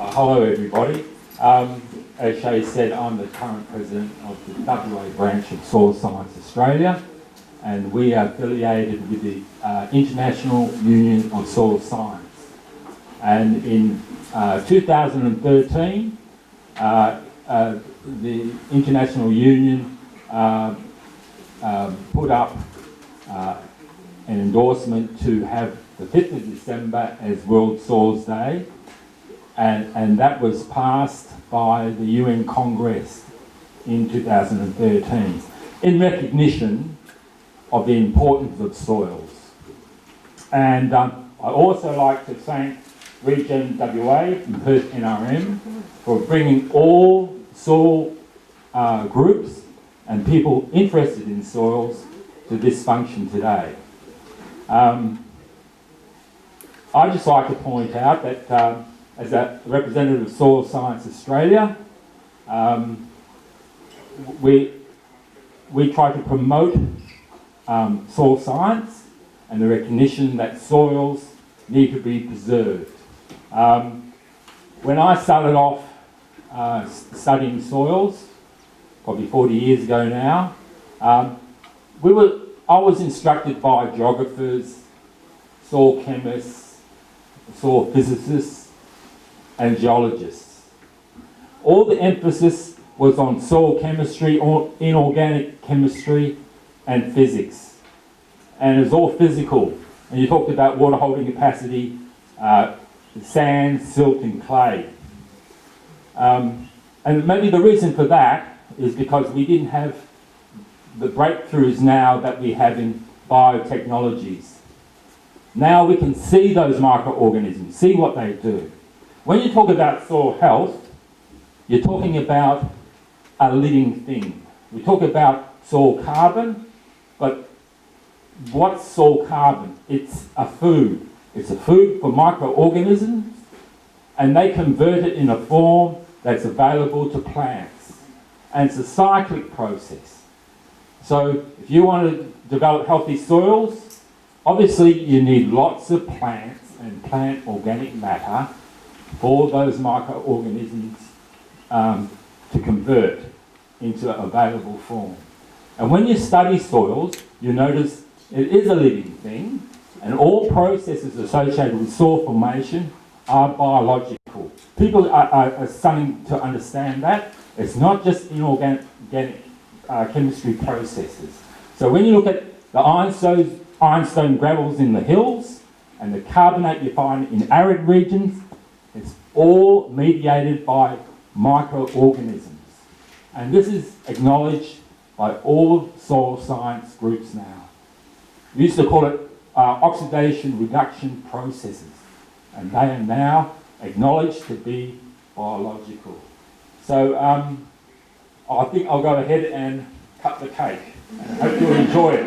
Hello everybody. As Shay said, I'm the current president of the WA branch of Soil Science Australia, and we are affiliated with the International Union of Soil Science. And in 2013, the International Union put up an endorsement to have the 5th of December as World Soils Day, and that was passed by the UN Congress in 2013 in recognition of the importance of soils. And I also like to thank Region WA and Perth NRM for bringing all soil groups and people interested in soils to this function today. I'd just like to point out that as a representative of Soil Science Australia, we try to promote soil science and the recognition that soils need to be preserved. When I started off studying soils, probably 40 years ago now, I was instructed by geographers, soil chemists, soil physicists, and geologists. All the emphasis was on soil chemistry, inorganic chemistry, and physics. And it was all physical. And you talked about water holding capacity, sand, silt, and clay. And maybe the reason for that is because we didn't have the breakthroughs now that we have in biotechnologies. Now we can see those microorganisms, see what they do. When you talk about soil health, you're talking about a living thing. We talk about soil carbon, but what's soil carbon? It's a food. It's a food for microorganisms, and they convert it in a form that's available to plants. And it's a cyclic process. So if you want to develop healthy soils, obviously you need lots of plants and plant organic matter for those microorganisms to convert into available form. And when you study soils, you notice it is a living thing, and all processes associated with soil formation are biological. People are starting to understand that. It's not just inorganic chemistry processes. So when you look at the ironstone gravels in the hills and the carbonate you find in arid regions, it's all mediated by microorganisms. And this is acknowledged by all soil science groups now. We used to call it oxidation reduction processes, and they are now acknowledged to be biological. So I think I'll go ahead and cut the cake. I hope you'll enjoy it.